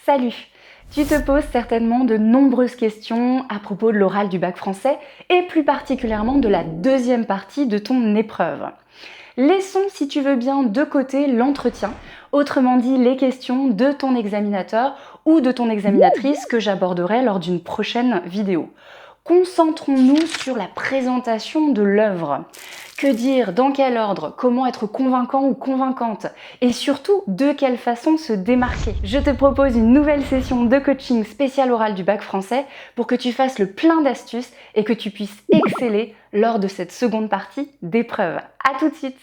Salut! Tu te poses certainement de nombreuses questions à propos de l'oral du bac français et plus particulièrement de la deuxième partie de ton épreuve. Laissons, si tu veux bien, de côté l'entretien, autrement dit les questions de ton examinateur ou de ton examinatrice que j'aborderai lors d'une prochaine vidéo. Concentrons-nous sur la présentation de l'œuvre. Que dire, dans quel ordre, comment être convaincant ou convaincante et surtout de quelle façon se démarquer. Je te propose une nouvelle session de coaching spécial oral du bac français pour que tu fasses le plein d'astuces et que tu puisses exceller lors de cette seconde partie d'épreuve. À tout de suite!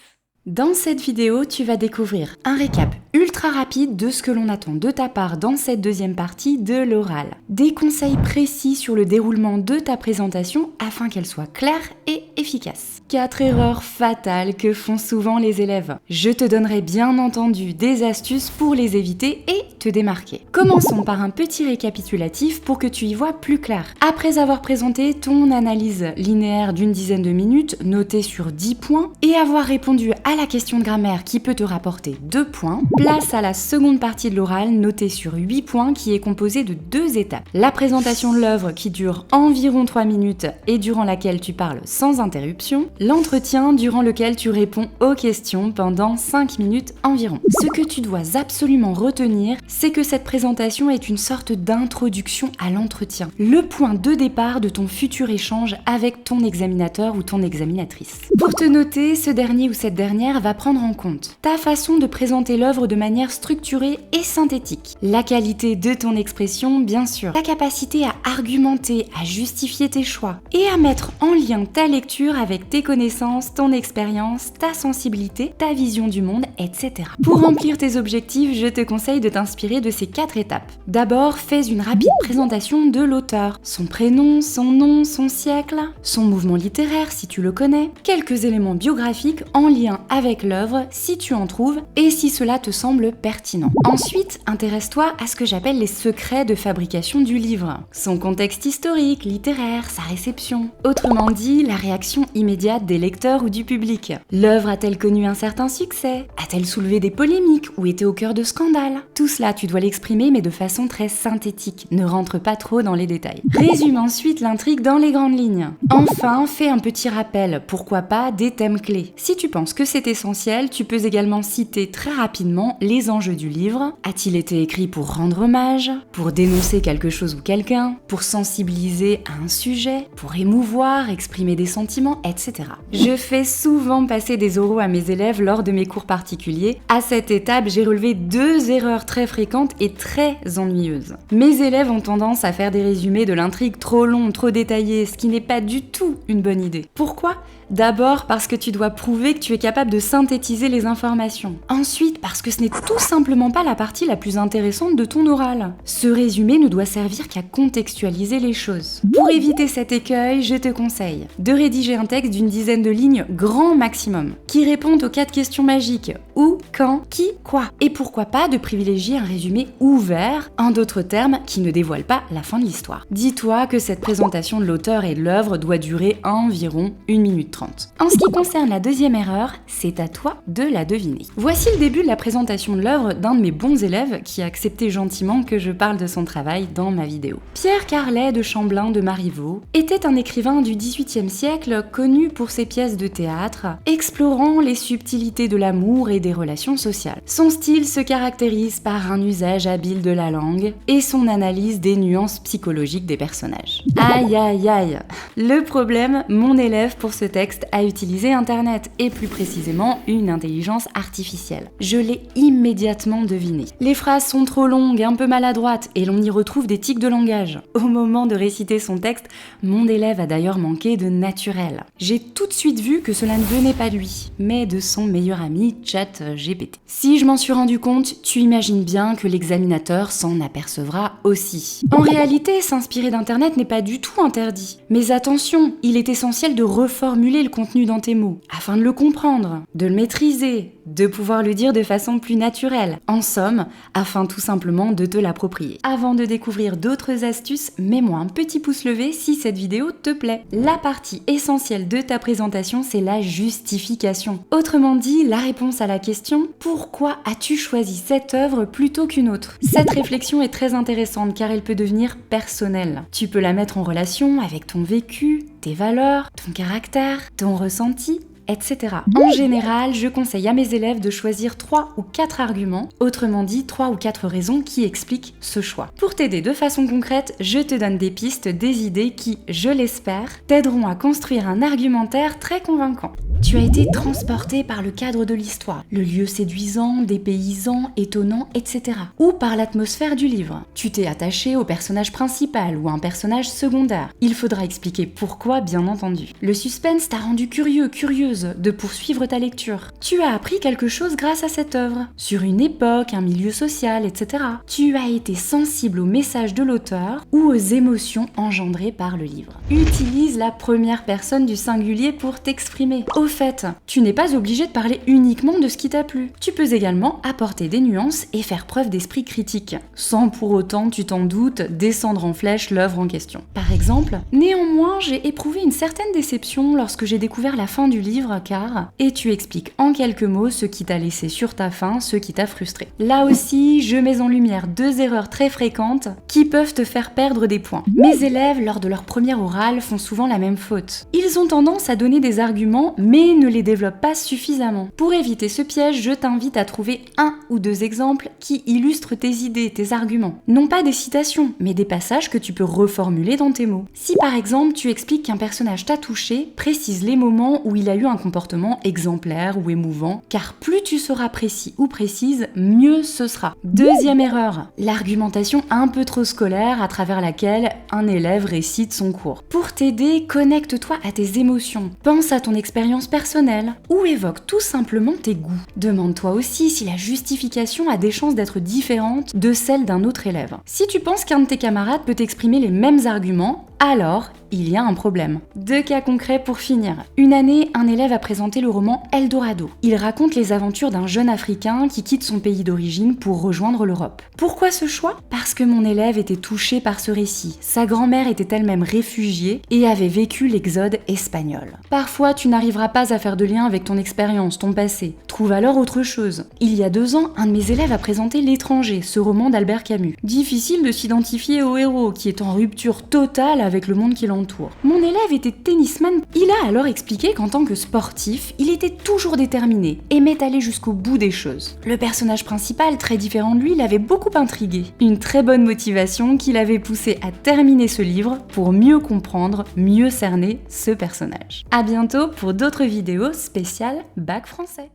Dans cette vidéo, tu vas découvrir un récap ultra rapide de ce que l'on attend de ta part dans cette deuxième partie de l'oral. Des conseils précis sur le déroulement de ta présentation afin qu'elle soit claire et efficace. 4 erreurs fatales que font souvent les élèves. Je te donnerai bien entendu des astuces pour les éviter et te démarquer. Commençons par un petit récapitulatif pour que tu y vois plus clair. Après avoir présenté ton analyse linéaire d'une dizaine de minutes, notée sur 10 points, et avoir répondu à la question de grammaire qui peut te rapporter 2 points, place à la seconde partie de l'oral notée sur 8 points qui est composée de 2 étapes. La présentation de l'œuvre qui dure environ 3 minutes et durant laquelle tu parles sans interruption. L'entretien durant lequel tu réponds aux questions pendant 5 minutes environ. Ce que tu dois absolument retenir, c'est que cette présentation est une sorte d'introduction à l'entretien. Le point de départ de ton futur échange avec ton examinateur ou ton examinatrice. Pour te noter, ce dernier ou cette dernière va prendre en compte ta façon de présenter l'œuvre de manière structurée et synthétique, la qualité de ton expression bien sûr, ta capacité à argumenter, à justifier tes choix et à mettre en lien ta lecture avec tes connaissances, ton expérience, ta sensibilité, ta vision du monde, etc. Pour remplir tes objectifs, je te conseille de t'inspirer de ces 4 étapes. D'abord, fais une rapide présentation de l'auteur, son prénom, son nom, son siècle, son mouvement littéraire si tu le connais, quelques éléments biographiques en lien avec l'œuvre si tu en trouves et si cela te semble pertinent. Ensuite, intéresse-toi à ce que j'appelle les secrets de fabrication du livre. Son contexte historique, littéraire, sa réception. Autrement dit, la réaction immédiate des lecteurs ou du public. L'œuvre a-t-elle connu un certain succès? A-t-elle soulevé des polémiques ou été au cœur de scandales? Tout cela, tu dois l'exprimer mais de façon très synthétique. Ne rentre pas trop dans les détails. Résume ensuite l'intrigue dans les grandes lignes. Enfin, fais un petit rappel, pourquoi pas, des thèmes clés. Si tu penses que c'est essentiel, tu peux également citer très rapidement les enjeux du livre. A-t-il été écrit pour rendre hommage? Pour dénoncer quelque chose ou quelqu'un? Pour sensibiliser à un sujet? Pour émouvoir, exprimer des sentiments, etc. Je fais souvent passer des oraux à mes élèves lors de mes cours particuliers. À cette étape, j'ai relevé 2 erreurs très fréquentes et très ennuyeuses. Mes élèves ont tendance à faire des résumés de l'intrigue trop longs, trop détaillés, ce qui n'est pas du tout une bonne idée. Pourquoi ? D'abord parce que tu dois prouver que tu es capable de synthétiser les informations. Ensuite parce que ce n'est tout simplement pas la partie la plus intéressante de ton oral. Ce résumé ne doit servir qu'à contextualiser les choses. Pour éviter cet écueil, je te conseille de rédiger un texte d'une dizaine de lignes grand maximum, qui répondent aux 4 questions magiques. Où, quand, qui, quoi. Et pourquoi pas de privilégier un résumé ouvert, en d'autres termes, qui ne dévoile pas la fin de l'histoire. Dis-toi que cette présentation de l'auteur et de l'œuvre doit durer environ 1 minute 30. En ce qui concerne la deuxième erreur, c'est à toi de la deviner. Voici le début de la présentation de l'œuvre d'un de mes bons élèves qui a accepté gentiment que je parle de son travail dans ma vidéo. Pierre Carlet de Chamblin de Marivaux était un écrivain du XVIIIe siècle connu pour ses pièces de théâtre, explorant les subtilités de l'amour et des relations sociales. Son style se caractérise par un usage habile de la langue et son analyse des nuances psychologiques des personnages. Aïe aïe aïe! Le problème, mon élève pour ce texte a utilisé Internet et plus précisément une intelligence artificielle. Je l'ai immédiatement deviné. Les phrases sont trop longues, un peu maladroites et l'on y retrouve des tics de langage. Au moment de réciter son texte, mon élève a d'ailleurs manqué de naturel. J'ai tout de suite vu que cela ne venait pas de lui, mais de son meilleur ami ChatGPT. Si je m'en suis rendu compte, tu imagines bien que l'examinateur s'en apercevra aussi. En réalité, s'inspirer d'Internet n'est pas du tout interdit. Mais attention, il est essentiel de reformuler formuler le contenu dans tes mots, afin de le comprendre, de le maîtriser, de pouvoir le dire de façon plus naturelle. En somme, afin tout simplement de te l'approprier. Avant de découvrir d'autres astuces, mets-moi un petit pouce levé si cette vidéo te plaît. La partie essentielle de ta présentation, c'est la justification. Autrement dit, la réponse à la question « Pourquoi as-tu choisi cette œuvre plutôt qu'une autre ?» Cette réflexion est très intéressante car elle peut devenir personnelle. Tu peux la mettre en relation avec ton vécu, tes valeurs, ton caractère, ton ressenti, etc. En général, je conseille à mes élèves de choisir 3 ou 4 arguments, autrement dit 3 ou 4 raisons qui expliquent ce choix. Pour t'aider de façon concrète, je te donne des pistes, des idées qui, je l'espère, t'aideront à construire un argumentaire très convaincant. Tu as été transporté par le cadre de l'histoire, le lieu séduisant, des paysans, étonnants, etc. Ou par l'atmosphère du livre. Tu t'es attaché au personnage principal ou à un personnage secondaire. Il faudra expliquer pourquoi, bien entendu. Le suspense t'a rendu curieux, curieuse de poursuivre ta lecture. Tu as appris quelque chose grâce à cette œuvre, sur une époque, un milieu social, etc. Tu as été sensible au message de l'auteur ou aux émotions engendrées par le livre. Utilise la première personne du singulier pour t'exprimer. Au fait, tu n'es pas obligé de parler uniquement de ce qui t'a plu. Tu peux également apporter des nuances et faire preuve d'esprit critique, sans pour autant, tu t'en doutes, descendre en flèche l'œuvre en question. Par exemple, néanmoins, j'ai éprouvé une certaine déception lorsque j'ai découvert la fin du livre car, et tu expliques en quelques mots ce qui t'a laissé sur ta faim, ce qui t'a frustré. Là aussi, je mets en lumière 2 erreurs très fréquentes qui peuvent te faire perdre des points. Mes élèves, lors de leur première orale, font souvent la même faute. Ils ont tendance à donner des arguments, mais ne les développent pas suffisamment. Pour éviter ce piège, je t'invite à trouver 1 ou 2 exemples qui illustrent tes idées, tes arguments. Non pas des citations, mais des passages que tu peux reformuler dans tes mots. Si par exemple tu expliques qu'un personnage t'a touché, précise les moments où il a eu un comportement exemplaire ou émouvant, car plus tu seras précis ou précise, mieux ce sera. Deuxième erreur, l'argumentation un peu trop scolaire à travers laquelle un élève récite son cours. Pour t'aider, connecte-toi à tes émotions, pense à ton expérience personnelle ou évoque tout simplement tes goûts. Demande-toi aussi si la justification a des chances d'être différente de celle d'un autre élève. Si tu penses qu'un de tes camarades peut exprimer les mêmes arguments, alors il y a un problème. 2 cas concrets pour finir. Une année, un élève a présenté le roman Eldorado. Il raconte les aventures d'un jeune Africain qui quitte son pays d'origine pour rejoindre l'Europe. Pourquoi ce choix ? Parce que mon élève était touché par ce récit. Sa grand-mère était elle-même réfugiée et avait vécu l'exode espagnol. Parfois, tu n'arriveras pas à faire de lien avec ton expérience, ton passé. Trouve alors autre chose. Il y a 2 ans, un de mes élèves a présenté L'étranger, ce roman d'Albert Camus. Difficile de s'identifier au héros qui est en rupture totale avec le monde qui l'entoure. Mon élève était tennisman. Il a alors expliqué qu'en tant que sportif, il était toujours déterminé, aimait aller jusqu'au bout des choses. Le personnage principal, très différent de lui, l'avait beaucoup intrigué. Une très bonne motivation qui l'avait poussé à terminer ce livre pour mieux comprendre, mieux cerner ce personnage. À bientôt pour d'autres vidéos spéciales Bac français.